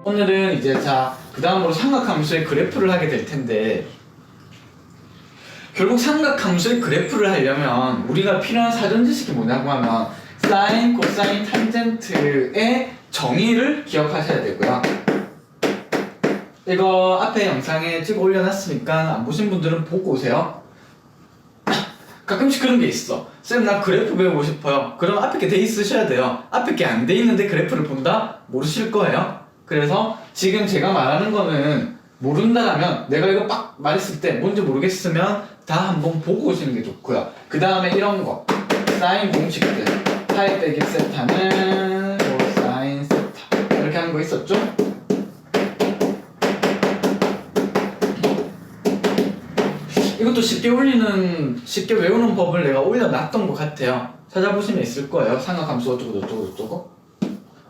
오늘은 이제 그 다음으로 삼각함수의 그래프를 하게 될 텐데, 결국 삼각함수의 그래프를 하려면 우리가 필요한 사전 지식이 뭐냐고 하면 사인, 코사인, 탄젠트의 정의를 기억하셔야 되고요. 이거 앞에 영상에 찍어 올려놨으니까 안 보신 분들은 보고 오세요. 가끔씩 그런 게 있어. 쌤, 나 그래프 배우고 싶어요. 그럼 앞에 게 돼 있으셔야 돼요. 앞에 게 안 돼 있는데 그래프를 본다? 모르실 거예요. 그래서 지금 제가 말하는 거는 모른다라면, 내가 이거 빡 말했을 때 뭔지 모르겠으면 다 한번 보고 오시는 게 좋고요. 그 다음에 이런 거, 사인 공식들, 파이 빼기 세타는 사인 세타, 이렇게 하는 거 있었죠? 이것도 쉽게 외우는 법을 내가 올려놨던 것 같아요. 찾아보시면 있을 거예요. 삼각함수 어쩌고 저쩌고 저쩌고.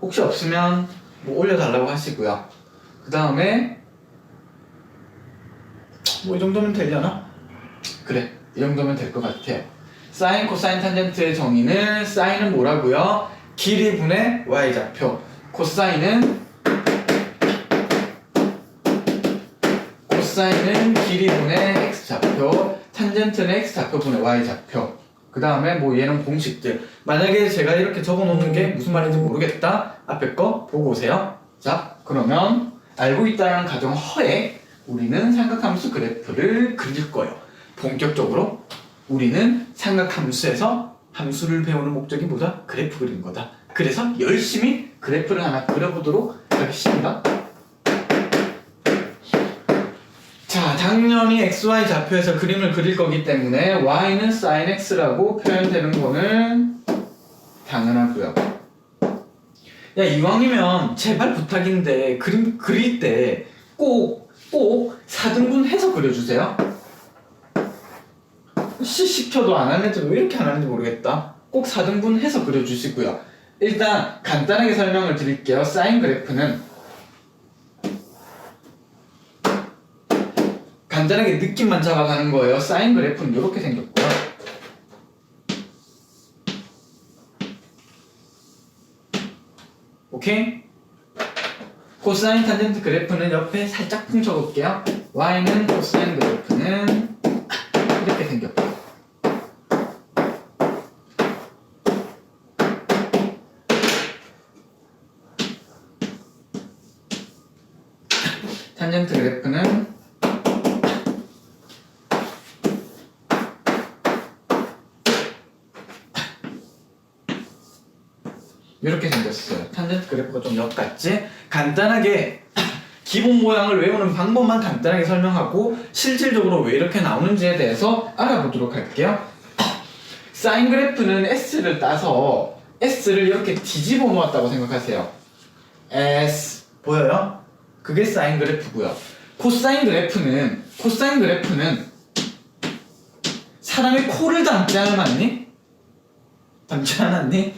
혹시 없으면 뭐 올려달라고 하시고요. 그 다음에 뭐 이 정도면 되려나? 그래, 이 정도면 될 것 같아요. 사인, 코사인, 탄젠트의 정의는, 사인은 뭐라고요? 길이분의 y좌표. 코사인은 길이분의 x좌표, 탄젠트는 x좌표분의 y좌표. 그 다음에 뭐 얘는 공식들. 만약에 제가 이렇게 적어 놓는 게 무슨 말인지 모르겠다, 앞에 거 보고 오세요. 자, 그러면 알고 있다는 가정 허에 우리는 삼각함수 그래프를 그릴 거예요. 본격적으로 우리는 삼각함수에서 함수를 배우는 목적이 뭐다? 그래프 그리는 거다. 그래서 열심히 그래프를 하나 그려보도록 하겠습니다. 자, 당연히 XY 좌표에서 그림을 그릴 거기 때문에 Y는 sin X라고 표현되는 거는 당연하고요. 야, 이왕이면 제발 부탁인데 그림 그릴 때 꼭 4등분 해서 그려주세요. 시켜도 안 하는지, 왜 이렇게 안 하는지 모르겠다. 꼭 4등분 해서 그려주시고요. 일단 간단하게 설명을 드릴게요. 사인 그래프는 간단하게 느낌만 잡아가는 거예요. 사인 그래프는 이렇게 생겼고요. 오케이? 코사인 탄젠트 그래프는 옆에 살짝 뭉쳐볼게요. y는 코사인 그래프는 이렇게 생겼고, 탄젠트 그래프는 이렇게 생겼어요. 탄젠트 그래프가 좀 역같지? 간단하게 기본 모양을 외우는 방법만 간단하게 설명하고 실질적으로 왜 이렇게 나오는지에 대해서 알아보도록 할게요. 사인 그래프는 S를 따서 S를 이렇게 뒤집어 놓았다고 생각하세요. S 보여요? 그게 사인 그래프고요. 코사인 그래프는 사람의 코를 닮지 않았니? 닮지 않았니?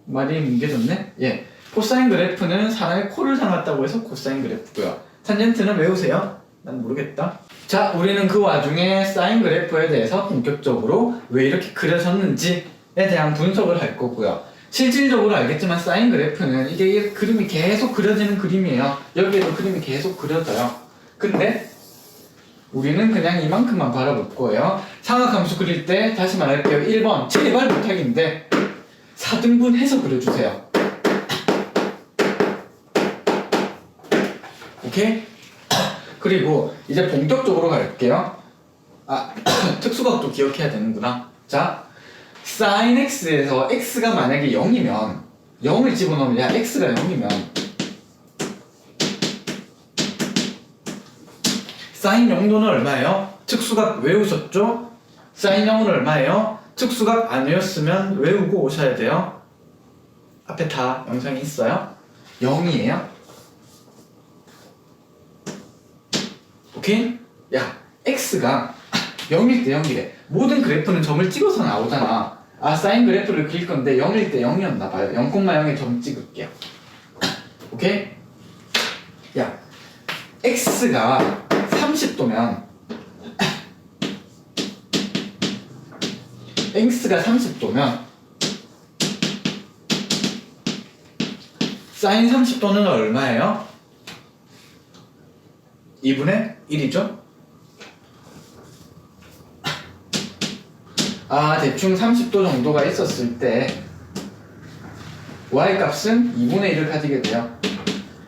말이 뭉개졌네? 예. 코사인 그래프는 사람의 코를 닮았다고 해서 코사인 그래프고요. 탄젠트는 외우세요? 난 모르겠다. 자, 우리는 그 와중에 사인 그래프에 대해서 본격적으로 왜 이렇게 그려졌는지에 대한 분석을 할 거고요. 실질적으로 알겠지만 사인 그래프는 이게 그림이 계속 그려지는 그림이에요. 여기에도 그림이 계속 그려져요. 근데 우리는 그냥 이만큼만 바라볼 거예요. 삼각함수 그릴 때 다시 말할게요. 1번 제발 부탁인데 4등분 해서 그려주세요. 오케이? 그리고 이제 본격적으로 갈게요. 특수각도 기억해야 되는구나. 자, sin x에서 x가 만약에 0이면 0을 집어넣으면, 야, x가 0이면 sin 0도는 얼마예요? 특수각 외우셨죠? sin 0은 얼마예요? 특수각 안 외웠으면 외우고 오셔야 돼요. 앞에 다 영상이 있어요. 0이에요. 오케이? 야, x가 0일 때 0이래. 모든 그래프는 점을 찍어서 나오잖아. 사인 그래프를 그릴 건데 0일 때 0이었나 봐요. 0,0에 점 찍을게요. 오케이? 야, x가 30도면 x가 30도면 사인 30도는 얼마예요? 2분의 1이죠? 대충 30도 정도가 있었을 때 y값은 2분의 1을 가지게 돼요.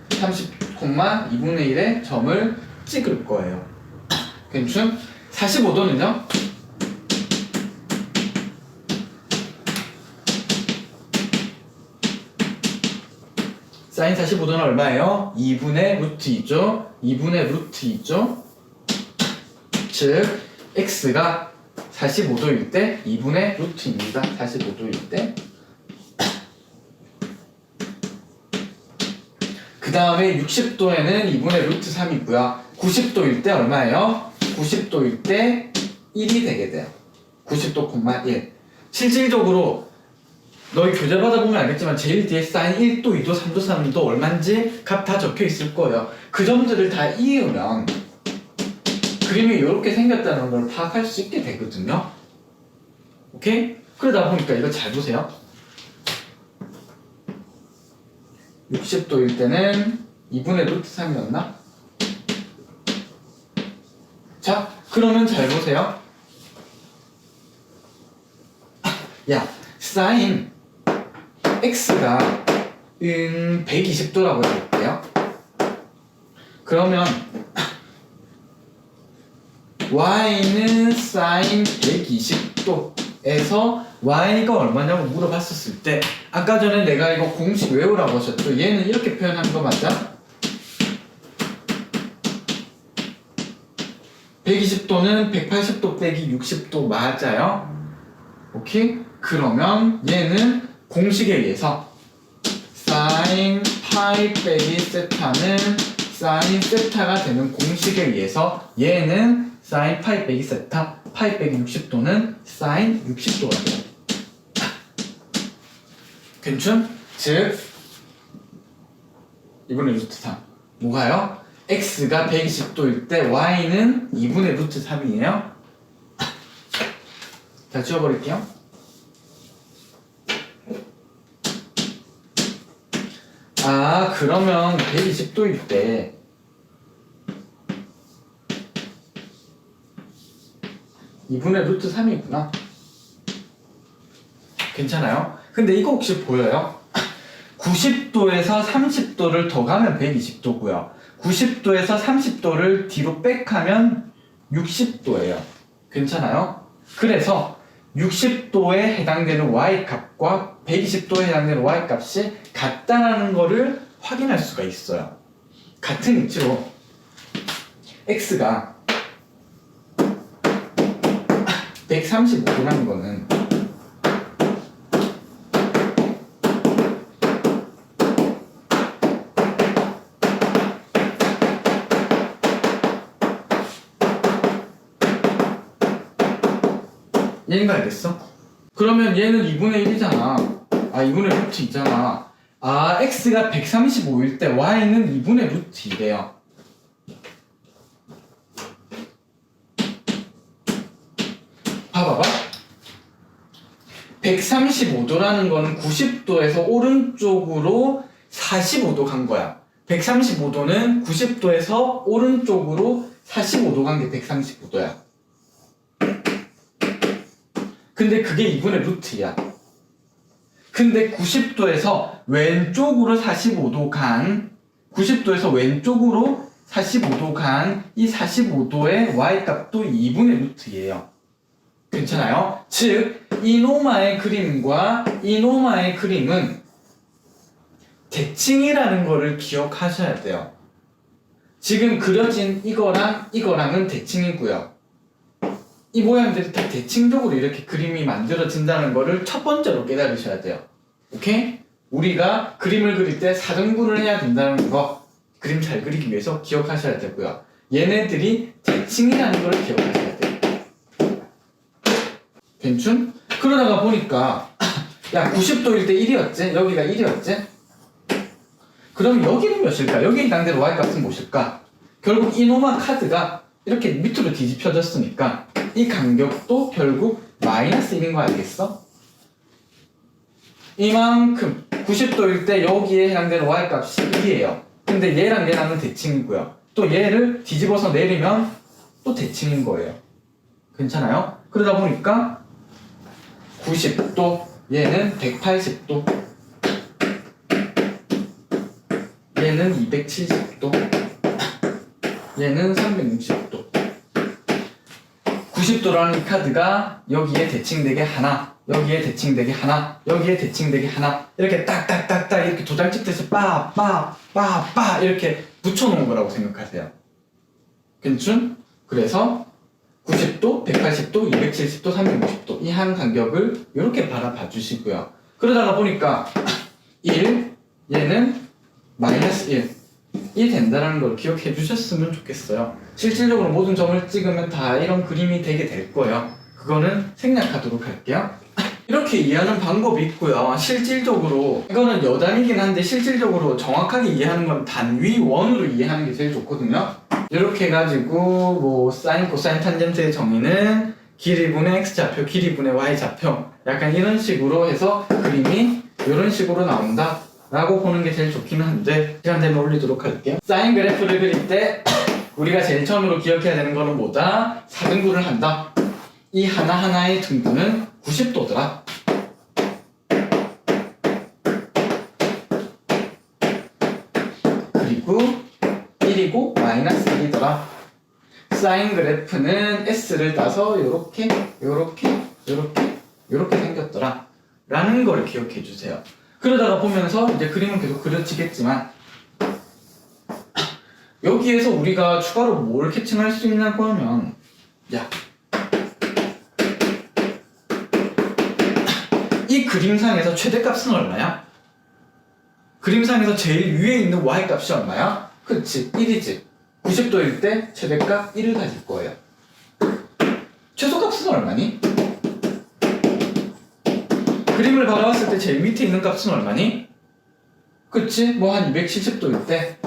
30,2분의 1의 점을 찍을 거예요. 괜찮? 45도는요? 사인 45도는 얼마예요? 2분의 루트 2죠? 2분의 루트 2죠? 즉 x가 45도일 때 2분의 루트입니다. 45도일 때. 그 다음에 60도에는 2분의 루트 3이고요. 90도일 때 얼마예요? 90도일 때 1이 되게 돼요. 90도, 1. 실질적으로 너희 교재 받아보면 알겠지만 제일 뒤에 사인 1도, 2도, 3도, 3도 얼마인지 값 다 적혀 있을 거예요. 그 점들을 다 이으면 그림이 이렇게 생겼다는 걸 파악할 수 있게 되거든요. 오케이? 그러다 보니까 이거 잘 보세요. 60도일 때는 2분의 루트 3이었나? 자, 그러면 잘 보세요. 야, 사인 x가 120도라고 해볼게요. 그러면 y는 sin 120도에서 y가 얼마냐고 물어봤었을 때 아까 전에 내가 이거 공식 외우라고 하셨죠? 얘는 이렇게 표현한 거 맞아? 120도는 180도 빼기 60도 맞아요? 오케이? 그러면 얘는 공식에 의해서 sin 파이 빼기 세타는 sin 세타가 되는 공식에 의해서 얘는 sin 파이 빼기 세타, 파이 빼기 60도는 sin 60도가 돼요. 괜찮? 즉 2분의 루트 3 뭐가요? x가 120도일 때 y는 2분의 루트 3이에요. 자, 지워버릴게요. 그러면 120도일 때 (2분의 루트 3이구나) 괜찮아요? 근데 이거 혹시 보여요? 90도에서 30도를 더 가면 120도고요. 90도에서 30도를 뒤로 빽하면 60도예요. 괜찮아요? 그래서 60도에 해당되는 y값과 120도에 해당되는 y값이 같다라는 거를 확인할 수가 있어요. 같은 위치로 x가 135도라는 거는 얘인가 알겠어? 그러면 얘는 2분의 1이잖아. 2분의 루트 2잖아. x가 135일 때 y는 2분의 루트 2래요. 봐봐봐. 135도라는 거는 90도에서 오른쪽으로 45도 간 거야. 135도는 90도에서 오른쪽으로 45도 간 게 135도야. 근데 그게 2분의 루트야. 근데 90도에서 왼쪽으로 45도 간 90도에서 왼쪽으로 45도 간 이 45도의 y값도 2분의 루트예요. 괜찮아요? 즉 이노마의 그림과 이노마의 그림은 대칭이라는 거를 기억하셔야 돼요. 지금 그려진 이거랑은 대칭이고요. 이 모양들이 다 대칭적으로 이렇게 그림이 만들어진다는 거를 첫 번째로 깨달으셔야 돼요. 오케이? 우리가 그림을 그릴 때 사등분을 해야 된다는 거 그림 잘 그리기 위해서 기억하셔야 되고요. 얘네들이 대칭이라는 걸 기억하셔야 돼요. 괜춘? 그러다가 보니까 야 90도일 때 1이었지? 여기가 1이었지? 그럼 여기는 몇일까? 여기에 해당되는 y값은 무엇일까? 결국 이노마 카드가 이렇게 밑으로 뒤집혀졌으니까 이 간격도 결국 마이너스 1인 거 알겠어? 이만큼 90도일 때 여기에 해당되는 y값이 1이에요. 근데 얘랑 얘랑은 대칭이고요. 또 얘를 뒤집어서 내리면 또 대칭인 거예요. 괜찮아요? 그러다 보니까 90도, 얘는 180도, 얘는 270도, 얘는 360도. 90도라는 이 카드가 여기에 대칭되게 하나, 여기에 대칭되게 하나, 여기에 대칭되게 하나, 이렇게 딱딱딱딱 이렇게 도장 찍듯이 빠 이렇게 붙여놓은 거라고 생각하세요. 괜찮? 그래서 90도, 180도, 270도, 360도 이 한 간격을 이렇게 바라봐 주시고요. 그러다가 보니까 1, 얘는 마이너스 1이 된다는 걸 기억해 주셨으면 좋겠어요. 실질적으로 모든 점을 찍으면 다 이런 그림이 되게 될 거예요. 그거는 생략하도록 할게요. 이렇게 이해하는 방법이 있고요. 실질적으로 이거는 여단이긴 한데 실질적으로 정확하게 이해하는 건 단위원으로 이해하는 게 제일 좋거든요. 이렇게 해가지고 뭐 사인, 코사인, 탄젠트의 정의는 길이분의 x좌표, 길이분의 y좌표 약간 이런 식으로 해서 그림이 이런 식으로 나온다 라고 보는 게 제일 좋기는 한데 시간 되면 올리도록 할게요. 사인 그래프를 그릴 때 우리가 제일 처음으로 기억해야 되는 거는 뭐다? 4등분을 한다. 이 하나하나의 등분은 90도더라. 그리고 1이고 마이너스 1이더라. 사인 그래프는 S를 따서 요렇게 생겼더라 라는 걸 기억해 주세요. 그러다가 보면서 이제 그림은 계속 그려지겠지만 여기에서 우리가 추가로 뭘 캐칭할 수 있냐고 하면 이 그림상에서 최대값은 얼마야? 그림상에서 제일 위에 있는 y값이 얼마야? 그렇지, 1이지. 90도일 때 최대값 1을 가질 거예요. 최소값은 얼마니? 그림을 바라봤을 때 제일 밑에 있는 값은 얼마니? 그치? 뭐 한 270도일 때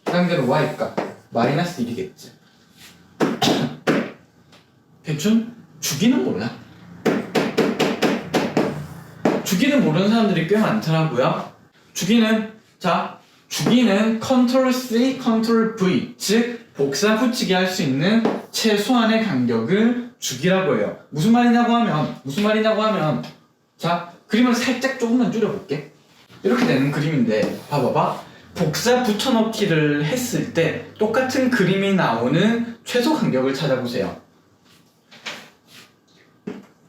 상대로 y값 마이너스 1이겠지. 괜춘? 주기는 몰라. 주기는 모르는 사람들이 꽤 많더라고요. 주기는 컨트롤 C, 컨트롤 V, 즉 복사 붙이기 할 수 있는 최소한의 간격을 주기라고 해요. 무슨 말이냐고 하면 자, 그림을 살짝 조금만 줄여볼게. 이렇게 되는 그림인데 봐봐봐. 복사 붙여넣기를 했을 때 똑같은 그림이 나오는 최소 간격을 찾아보세요.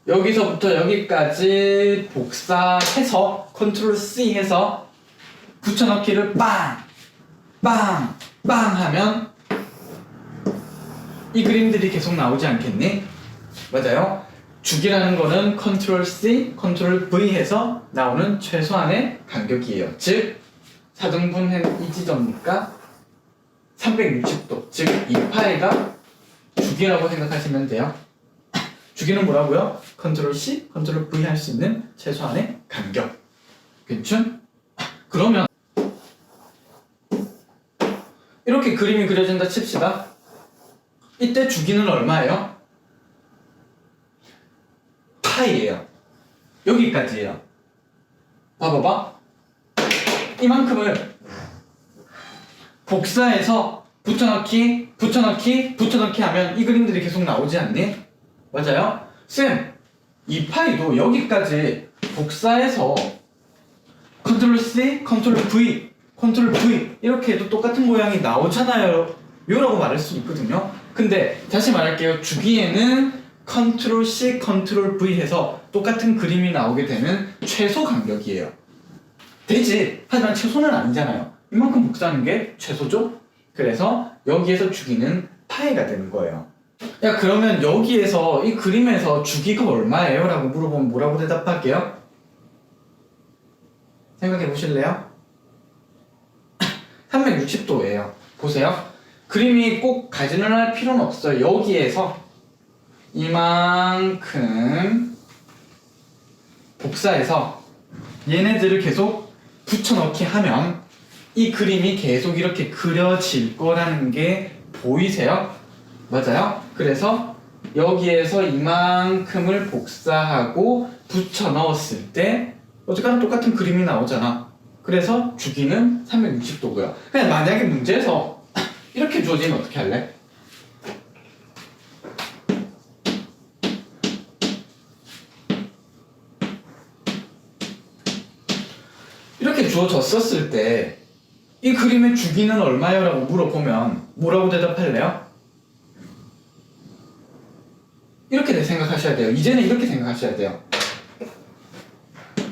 여기서부터 여기까지 복사해서 컨트롤 C 해서 붙여넣기를 빵 하면 이 그림들이 계속 나오지 않겠니? 맞아요. 주기라는 거는 컨트롤 C, 컨트롤 V 해서 나오는 최소한의 간격이에요. 즉 4등분한 이 지점이니까 360도, 즉 이 파이가 주기라고 생각하시면 돼요. 주기는 뭐라고요? 컨트롤 C, 컨트롤 V 할 수 있는 최소한의 간격. 괜찮? 그러면 이렇게 그림이 그려진다 칩시다. 이때 주기는 얼마예요? 파이예요. 여기까지예요. 봐봐봐. 이만큼을 복사해서 붙여넣기 하면 이 그림들이 계속 나오지 않니? 맞아요? 쌤, 이 파이도 여기까지 복사해서 컨트롤 C, 컨트롤 V 이렇게 해도 똑같은 모양이 나오잖아요 요라고 말할 수 있거든요. 근데 다시 말할게요. 주기에는 컨트롤 C, 컨트롤 V 해서 똑같은 그림이 나오게 되는 최소 간격이에요. 되지. 하지만 최소는 아니잖아요. 이만큼 복사하는 게 최소죠? 그래서 여기에서 주기는 파이가 되는 거예요. 야, 그러면 여기에서 이 그림에서 주기가 얼마예요? 라고 물어보면 뭐라고 대답할게요? 생각해 보실래요? 360도예요. 보세요. 그림이 꼭 가지런히 할 필요는 없어요. 여기에서 이만큼 복사해서 얘네들을 계속 붙여넣기 하면 이 그림이 계속 이렇게 그려질 거라는 게 보이세요? 맞아요? 그래서 여기에서 이만큼을 복사하고 붙여 넣었을 때 어쨌거나 똑같은 그림이 나오잖아. 그래서 주기는 360도고요. 그냥 만약에 문제에서 이렇게 주어지면 어떻게 할래? 이렇게 주어졌었을 때 이 그림의 주기는 얼마요? 라고 물어보면 뭐라고 대답할래요? 이렇게 생각하셔야 돼요. 이제는 이렇게 생각하셔야 돼요.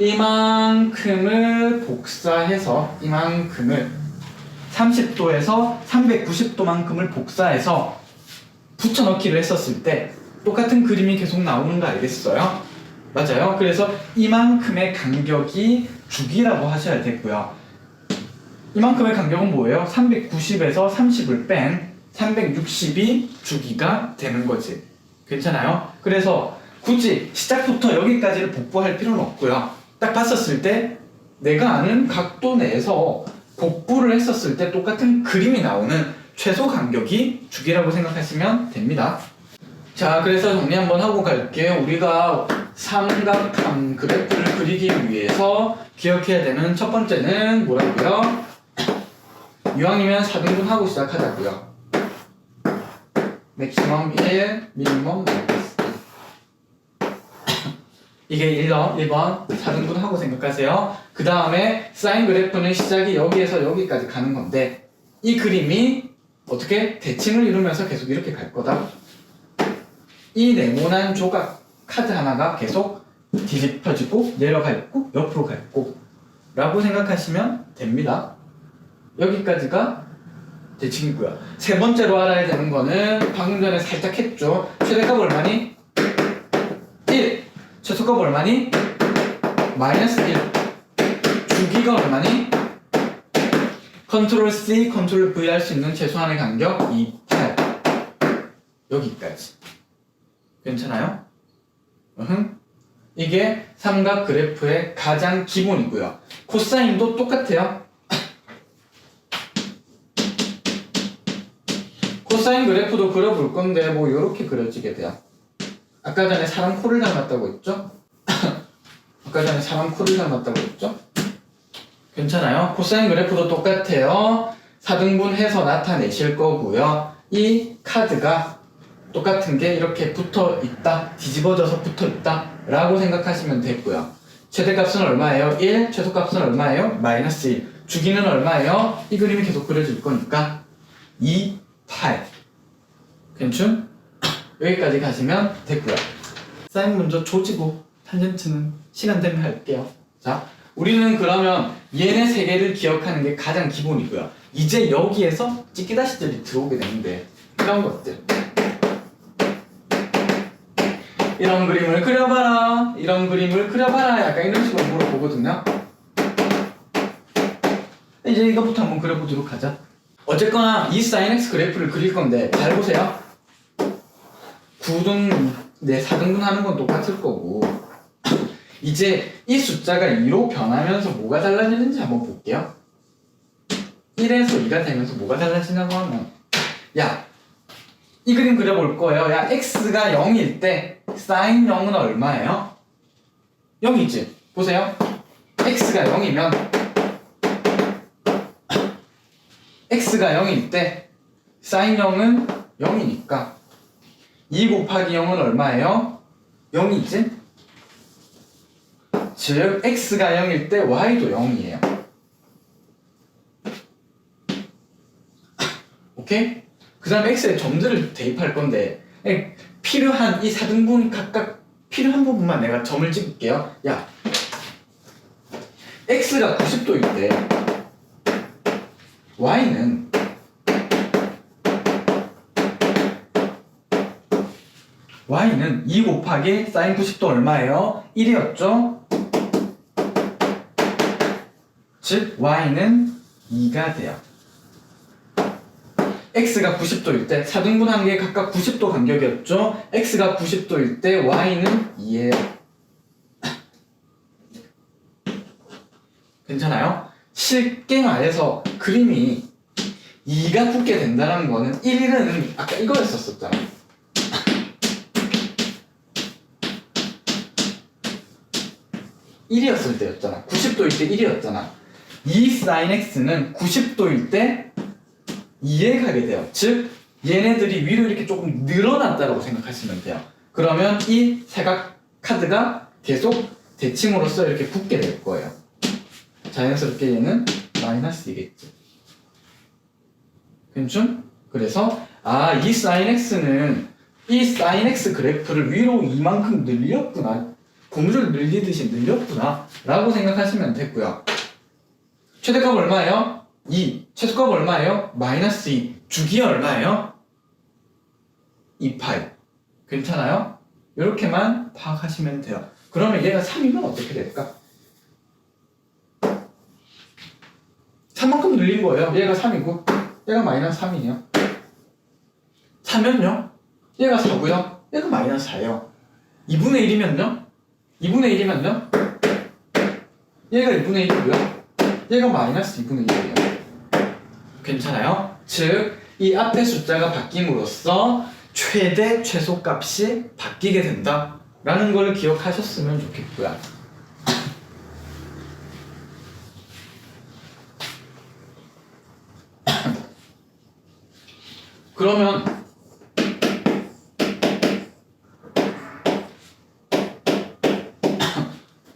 이만큼을 복사해서 이만큼을 30도에서 390도만큼을 복사해서 붙여넣기를 했었을 때 똑같은 그림이 계속 나오는 거 알겠어요? 맞아요. 그래서 이만큼의 간격이 주기라고 하셔야 되고요. 이만큼의 간격은 뭐예요? 390에서 30을 뺀 360이 주기가 되는 거지. 괜찮아요? 그래서 굳이 시작부터 여기까지를 복부할 필요는 없고요. 딱 봤었을 때 내가 아는 각도 내에서 복부를 했었을 때 똑같은 그림이 나오는 최소 간격이 주기라고 생각하시면 됩니다. 자, 그래서 정리 한번 하고 갈게요. 우리가 삼각형 그래프를 그리기 위해서 기억해야 되는 첫 번째는 뭐라고요? 이왕이면 4등분 하고 시작하자고요. 맥시멈 1, 미니멈 마이너스 1. 이게 1번 4등분 하고 생각하세요. 그 다음에 사인 그래프는 시작이 여기에서 여기까지 가는 건데 이 그림이 어떻게 대칭을 이루면서 계속 이렇게 갈 거다. 이 네모난 조각 카드 하나가 계속 뒤집혀지고 내려갈 거 옆으로 갈 거 라고 생각하시면 됩니다. 여기까지가 대칭이고요. 세 번째로 알아야 되는 거는 방금 전에 살짝 했죠. 최대값 얼마니? 1. 최소값 얼마니? 마이너스 1. 주기가 얼마니? 컨트롤 C, 컨트롤 V 할 수 있는 최소한의 간격 2, 8. 여기까지. 괜찮아요? 이게 삼각 그래프의 가장 기본이고요. 코사인도 똑같아요. 코사인 그래프도 그려볼 건데 뭐 이렇게 그려지게 돼요. 아까 전에 사람 코를 닮았다고 했죠? 아까 전에 사람 코를 닮았다고 했죠? 괜찮아요? 코사인 그래프도 똑같아요. 4등분해서 나타내실 거고요. 이 카드가 똑같은 게 이렇게 붙어 있다, 뒤집어져서 붙어 있다 라고 생각하시면 되고요. 최대값은 얼마예요? 1, 최소값은 얼마예요? 마이너스 1. 주기는 얼마예요? 이 그림이 계속 그려질 거니까 2, 8. 괜찮? 여기까지 가시면 됐고요. 사인 먼저 조지고 탄젠트는 시간 되면 할게요. 자, 우리는 그러면 얘네 세 개를 기억하는 게 가장 기본이고요. 이제 여기에서 찌끼다시들이 들어오게 되는데 이런 것들, 이런 그림을 그려봐라, 이런 그림을 그려봐라, 약간 이런 식으로 물어보거든요. 이제 이거부터 한번 그려보도록 하자. 어쨌거나 이 sin x 그래프를 그릴 건데 잘 보세요. 9등, 4등분 하는 건 똑같을 거고 이제 이 숫자가 2로 변하면서 뭐가 달라지는지 한번 볼게요. 1에서 2가 되면서 뭐가 달라지냐고 하면, 야, 이 그림 그려볼 거예요. 야, x가 0일 때 sin 0은 얼마예요? 0이지. 보세요. x가 0이면 x가 0일 때 sin 0은 0이니까 2 곱하기 0은 얼마예요? 0이지? 즉 x가 0일 때 y도 0이에요. 오케이? 그 다음에 x에 점들을 대입할 건데 필요한 이 4등분 각각 필요한 부분만 내가 점을 찍을게요. 야, x가 90도일 때 y는 y는 2 곱하기 sin 90도 얼마예요? 1이었죠? 즉 y는 2가 돼요. x가 90도일 때 4등분한 게 각각 90도 간격이었죠? x가 90도일 때 y는 2예요. 괜찮아요? 쉽게 말해서 그림이 2가 붙게 된다는 거는 1은 아까 이거였었잖아. (1이었을) 때였잖아. 90도일 때 1이었잖아. 이 sin x는 90도일 때 2에 가게 돼요. 즉 얘네들이 위로 이렇게 조금 늘어났다고 생각하시면 돼요. 그러면 이 사각 카드가 계속 대칭으로서 이렇게 붙게 될 거예요. 자연스럽게 얘는 마이너스 2겠죠. 괜찮? 그래서 이 sin x는 이 sin x 그래프를 위로 이만큼 늘렸구나, 고무줄 늘리듯이 늘렸구나 라고 생각하시면 됐고요. 최대값 얼마예요? 2. 최소값 얼마예요? 마이너스 2. 주기 얼마예요? 2파이. 괜찮아요? 이렇게만 파악하시면 돼요. 그러면 얘가 3이면 어떻게 될까? 3만큼 늘린 거예요. 얘가 3이고 얘가 마이너스 3이네요. 4면요? 얘가 4고요. 얘가 마이너스 4예요. 2분의 1이면요? 2분의 1이면요? 얘가 2분의 1이고요. 얘가 마이너스 2분의 1이에요. 괜찮아요? 즉, 이 앞에 숫자가 바뀜으로써 최대 최소값이 바뀌게 된다 라는 걸 기억하셨으면 좋겠고요. 그러면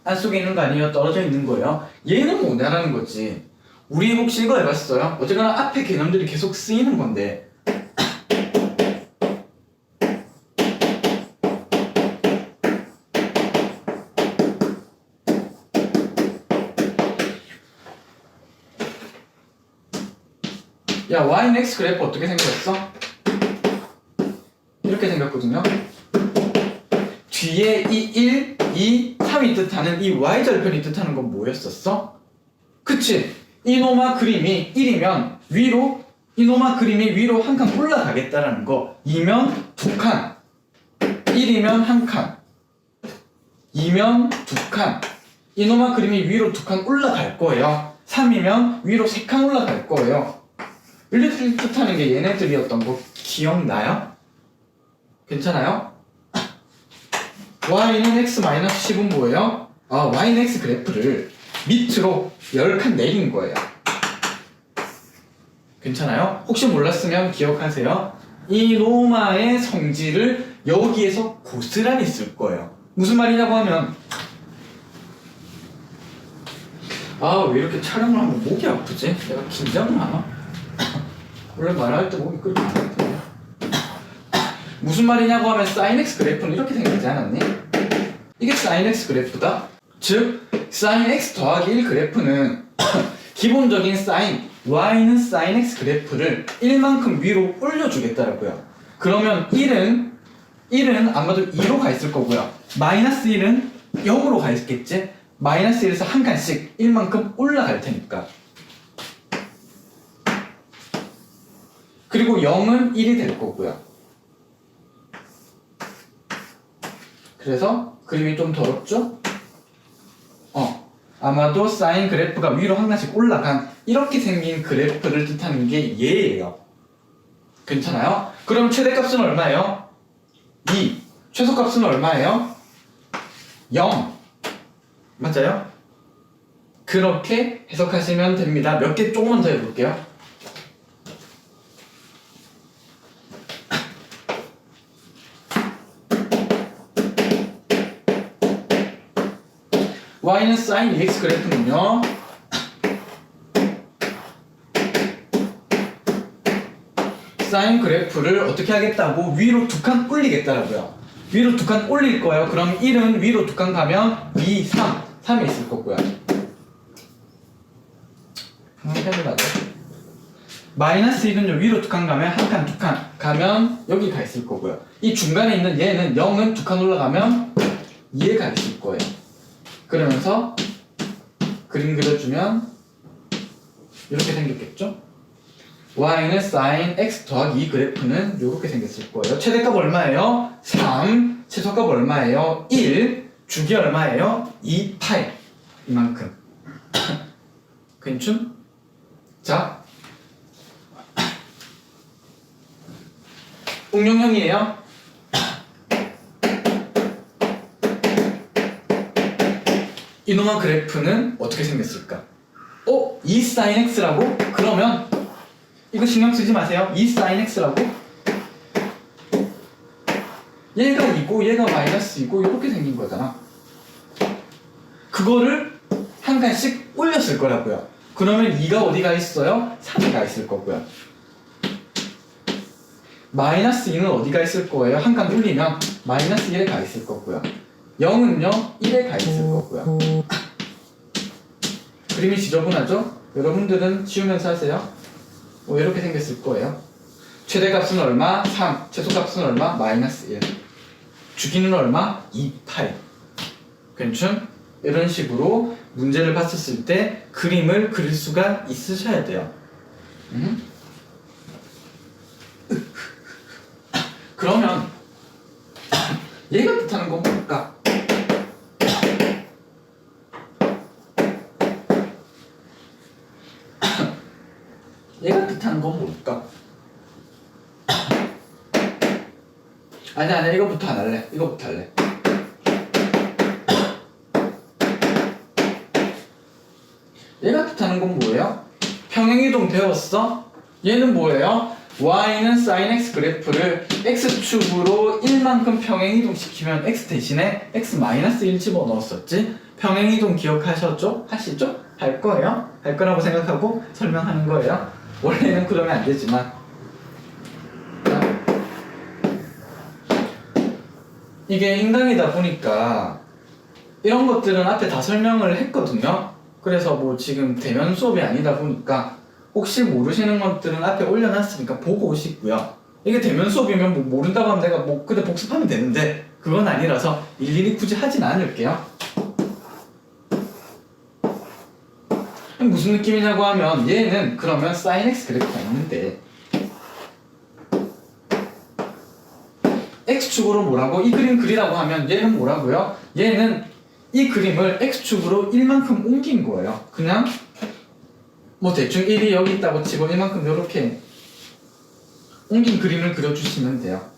안속에 있는 거 아니에요? 떨어져 있는 거예요? 얘는 뭐냐라는 거지. 우리 혹시 이거 해봤어요? 어쨌거나 앞에 개념들이 계속 쓰이는 건데 야, y는 x 그래프 어떻게 생겼어? 이렇게 생겼거든요. 뒤에 이 1, 2, 3이 뜻하는 이 y절편이 뜻하는 건 뭐였었어? 그치? 이노마 그림이 1이면 위로, 이노마 그림이 위로 한 칸 올라가겠다라는 거. 2면 2칸, 1이면 1칸, 2면 2칸. 이노마 그림이 위로 2칸 올라갈 거예요. 3이면 위로 3칸 올라갈 거예요. 얘네들이 뜻하는 게 얘네들이었던 거 기억나요? 괜찮아요? y는 x-10은 뭐예요? y는 x 그래프를 밑으로 10칸 내린 거예요. 괜찮아요? 혹시 몰랐으면 기억하세요. 이 로마의 성질을 여기에서 고스란히 쓸 거예요. 무슨 말이냐고 하면 왜 이렇게 촬영을 하면 목이 아프지? 내가 긴장을 하나? 원래 말할 때 목이 그렇게 안 아프냐? 무슨 말이냐고 하면 sin x 그래프는 이렇게 생기지 않았니? 이게 sin x 그래프다? 즉 sin x 더하기 1 그래프는 기본적인 sin y는 sin x 그래프를 1만큼 위로 올려주겠다라고요. 그러면 1은 아마도 2로 가 있을 거고요. 마이너스 1은 0으로 가 있겠지? 마이너스 1에서 한 칸씩 1만큼 올라갈 테니까. 그리고 0은 1이 될 거고요. 그래서 그림이 좀 더럽죠? 아마도 사인 그래프가 위로 한 칸씩 올라간 이렇게 생긴 그래프를 뜻하는 게 얘예요. 괜찮아요? 그럼 최대값은 얼마예요? 2. 최소값은 얼마예요? 0. 맞아요? 그렇게 해석하시면 됩니다. 몇 개 조금만 더 해볼게요. y는 sin 2x 그래프는요, sin 그래프를 어떻게 하겠다고? 위로 2칸 올리겠다라고요. 위로 2칸 올릴 거예요. 그럼 1은 위로 2칸 가면 2, 3, 3이 있을 거고요. 마이너스 1은요, 위로 2칸 가면 한 칸, 2칸 가면 여기 가 있을 거고요. 이 중간에 있는 얘는 0은 2칸 올라가면 2에 가 있을 거예요. 그러면서 그림 그려주면 이렇게 생겼겠죠? y는 sin x 더하기 2 그래프는 이렇게 생겼을 거예요. 최대값 얼마예요? 3. 최소값 얼마예요? 1. 주기 얼마예요? 2파이. 이만큼. 괜춘? 자, 응용형이에요. 이놈의 그래프는 어떻게 생겼을까? 2 sin x라고? 그러면 이거 신경 쓰지 마세요. 2 sin x라고. 얘가 2고 얘가 마이너스 2고 이렇게 생긴 거잖아. 그거를 한 칸씩 올렸을 거라고요. 그러면 2가 어디 가 있어요? 3에 가 있을 거고요. 마이너스 2는 어디 가 있을 거예요? 한 칸 올리면 마이너스 1에 가 있을 거고요. 0은요 1에 가 있을 거고요. 그림이 지저분하죠? 여러분들은 지우면서 하세요. 이렇게 생겼을 거예요. 최대값은 얼마? 3. 최소값은 얼마? 마이너스 1. 주기는 얼마? 2, 8. 괜찮? 이런 식으로 문제를 봤었을 때 그림을 그릴 수가 있으셔야 돼요. 그러면 얘가 뜻하는 건 뭘까? 얘가 뜻하는 건 뭘까? 아니야 이거부터 안 할래. 이거부터 할래. 얘가 뜻하는 건 뭐예요? 평행이동 배웠어? 얘는 뭐예요? y는 sin x 그래프를 x축으로 1만큼 평행이동 시키면 x 대신에 x-1 집어넣었었지? 평행이동 기억하셨죠? 하시죠? 할 거예요? 할 거라고 생각하고 설명하는 거예요. 원래는 그러면 안 되지만 이게 인강이다 보니까 이런 것들은 앞에 다 설명을 했거든요. 그래서 뭐 지금 대면 수업이 아니다 보니까 혹시 모르시는 것들은 앞에 올려놨으니까 보고 오시고요. 이게 대면 수업이면 뭐 모른다고 하면 내가 뭐 그때 복습하면 되는데 그건 아니라서 일일이 굳이 하진 않을게요. 무슨 느낌이냐고 하면 얘는 그러면 sin x 그래프가 있는데 x축으로 뭐라고? 이 그림 그리라고 하면 얘는 뭐라고요? 얘는 이 그림을 x축으로 1만큼 옮긴 거예요. 그냥 뭐 대충 1이 여기 있다고 치고 1만큼 이렇게 옮긴 그림을 그려주시면 돼요.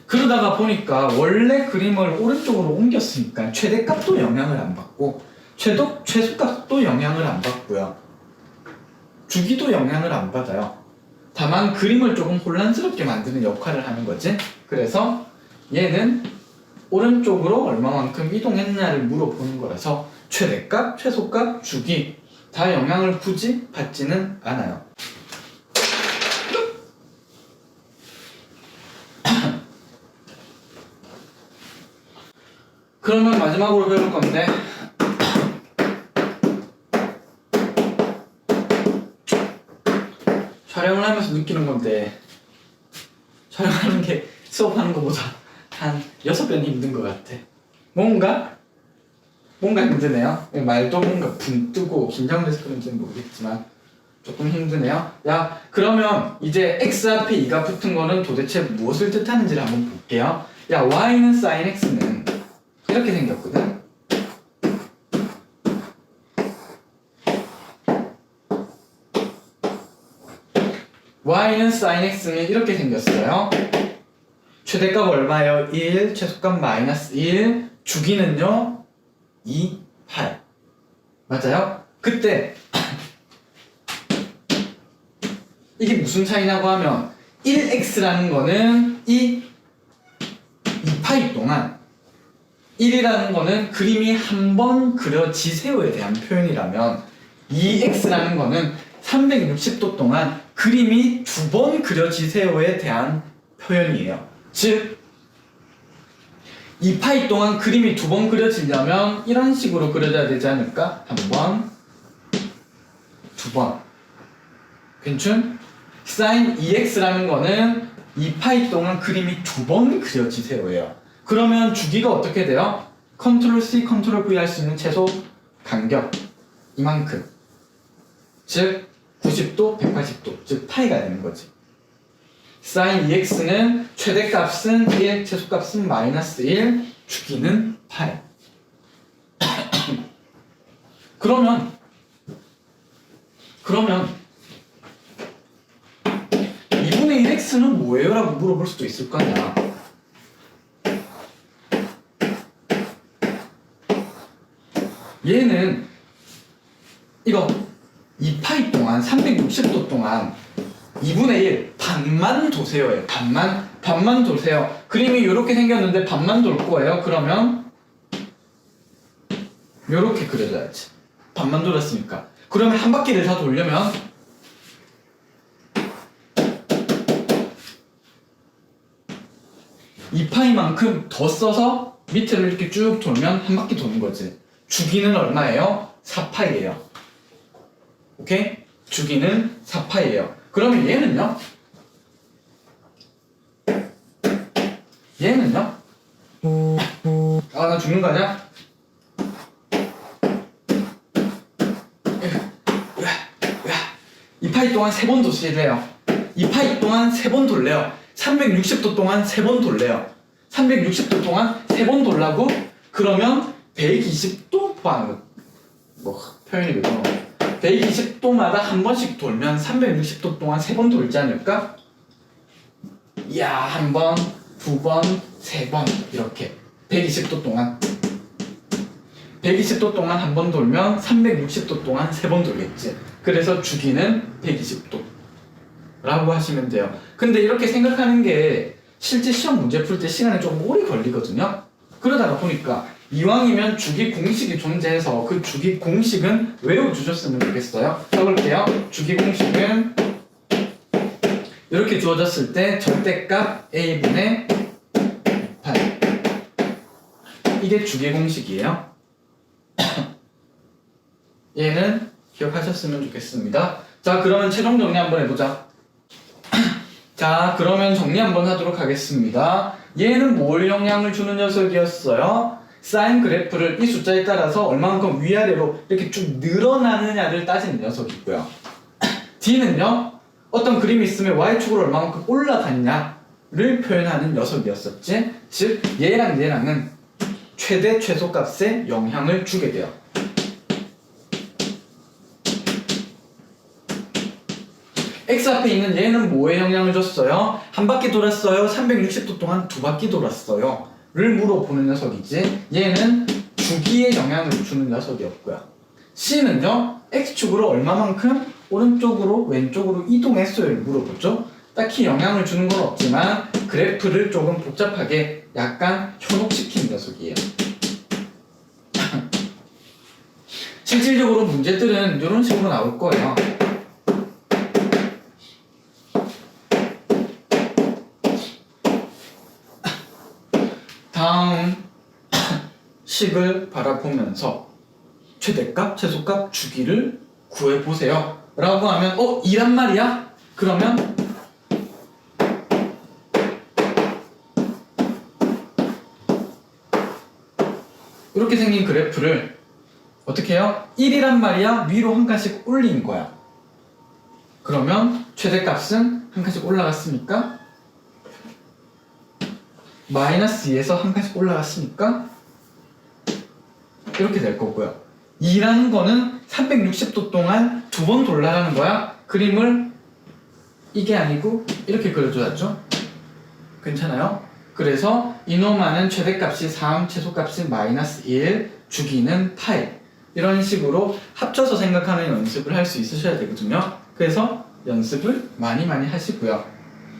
그러다가 보니까 원래 그림을 오른쪽으로 옮겼으니까 최대값도 영향을 안 받고 최소값도 영향을 안 받고요. 주기도 영향을 안 받아요. 다만 그림을 조금 혼란스럽게 만드는 역할을 하는 거지. 그래서 얘는 오른쪽으로 얼마만큼 이동했냐를 물어보는 거라서 최대값, 최소값, 주기 다 영향을 굳이 받지는 않아요. 그러면 마지막으로 배울 건데 촬영을 하면서 느끼는 건데 촬영하는 게 수업하는 것보다 한 6배는 힘든 것 같아. 뭔가 힘드네요. 말도 뭔가 붕 뜨고 긴장돼서 그런지는 모르겠지만 조금 힘드네요. 야, 그러면 이제 x 앞에 2가 붙은 거는 도대체 무엇을 뜻하는지를 한번 볼게요. 야, y는 sin x는 이렇게 생겼거든. y는 sin x는 이렇게 생겼어요. 최대값 얼마예요? 1, 최소값 마이너스 1, 주기는요 2, 8 맞아요? 그때 이게 무슨 차이냐고 하면 1x라는 거는 이 2파이 동안 1이라는 거는 그림이 한 번 그려지세요에 대한 표현이라면 2x라는 거는 360도 동안 그림이 2번 그려지세요에 대한 표현이에요. 즉 2파이 동안 그림이 2번 그려지려면 이런 식으로 그려져야 되지 않을까? 한 번, 2번. 괜춘? sin 2x라는 거는 2파이 동안 그림이 2번 그려지세요예요. 그러면 주기가 어떻게 돼요? 컨트롤 C, 컨트롤 V 할 수 있는 최소 간격 이만큼. 즉 90도, 180도, 즉 파이가 되는 거지. sin 2x는 최대값은 1, 최소값은 마이너스 1, 주기는 8. 그러면 2분의 1x는 뭐예요? 라고 물어볼 수도 있을 거 아니야. 얘는 이거 2파이 동안 360도 동안 2분의 1 반만 도세요예요. 반만 도세요. 그림이 이렇게 생겼는데 반만 돌 거예요. 그러면 이렇게 그려줘야지. 반만 돌았으니까. 그러면 한 바퀴를 다 돌려면 이 파이만큼 더 써서 밑에를 이렇게 쭉 돌면 한 바퀴 도는 거지. 주기는 얼마예요? 4파이예요. 오케이? 주기는 4파이예요. 그러면 얘는요? 얘는요? 아, 나 죽는 거 아니야? 이 파이 동안 3번 도시래요. 이 파이 동안 3번 돌래요. 360도 동안 3번 돌래요. 360도 동안 3번 돌라고? 그러면 120도 뭐 표현이 왜 그러나? 120도마다 한 번씩 돌면 360도 동안 3번 돌지 않을까? 이야, 한 번, 두 번, 3번 이렇게 120도 동안 120도 동안 한 번 돌면 360도 동안 3번 돌겠지. 그래서 주기는 120도 라고 하시면 돼요. 근데 이렇게 생각하는 게 실제 시험 문제 풀 때 시간이 조금 오래 걸리거든요. 그러다가 보니까 이왕이면 주기 공식이 존재해서 그 주기 공식은 외워주셨으면 좋겠어요. 써볼게요. 주기 공식은 이렇게 주어졌을 때 절대값 a분의 8 이게 주기 공식이에요. 얘는 기억하셨으면 좋겠습니다. 자, 그러면 최종 정리 한번 해보자. 자, 그러면 정리 한번 하도록 하겠습니다. 얘는 뭘 영향을 주는 녀석이었어요? 사인 그래프를 이 숫자에 따라서 얼마만큼 위아래로 이렇게 쭉 늘어나느냐를 따지는 녀석이고요. D는요, 어떤 그림이 있으면 Y축으로 얼마만큼 올라갔냐를 표현하는 녀석이었었지. 즉, 얘랑 얘랑은 최대 최소값에 영향을 주게 돼요. X 앞에 있는 얘는 뭐에 영향을 줬어요? 한 바퀴 돌았어요? 360도 동안 두 바퀴 돌았어요? 를 물어보는 녀석이지. 얘는 주기에 영향을 주는 녀석이었고요. C는요, X축으로 얼마만큼 오른쪽으로 왼쪽으로 이동했어요를 물어보죠. 딱히 영향을 주는 건 없지만 그래프를 조금 복잡하게 약간 현혹시킨 녀석이에요. 실질적으로 문제들은 이런 식으로 나올 거예요. 다음 식을 바라보면서 최대값, 최소값, 주기를 구해보세요 라고 하면 2란 말이야? 그러면 이렇게 생긴 그래프를 어떻게 해요? 1이란 말이야? 위로 한 칸씩 올린 거야. 그러면 최대값은 한 칸씩 올라갔으니까 마이너스 2에서 한 칸씩 올라갔으니까 이렇게 될 거고요. 2라는 거는 360도 동안 두 번 돌아가는 거야. 그림을 이게 아니고 이렇게 그려줘야죠. 괜찮아요? 그래서 이놈아는 최대값이 3, 최소값이 마이너스 1, 주기는 8 이런 식으로 합쳐서 생각하는 연습을 할 수 있으셔야 되거든요. 그래서 연습을 많이 하시고요.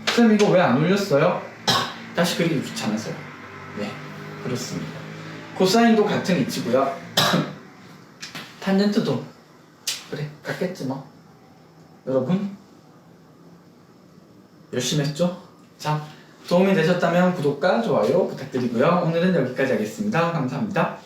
쌤 이거 왜 안 올렸어요? 다시 그리기 귀찮아서요. 네, 그렇습니다. 코사인도 같은 위치고요. 탄젠트도 그래 같겠지 뭐. 여러분 열심히 했죠? 자, 도움이 되셨다면 구독과 좋아요 부탁드리고요. 오늘은 여기까지 하겠습니다. 감사합니다.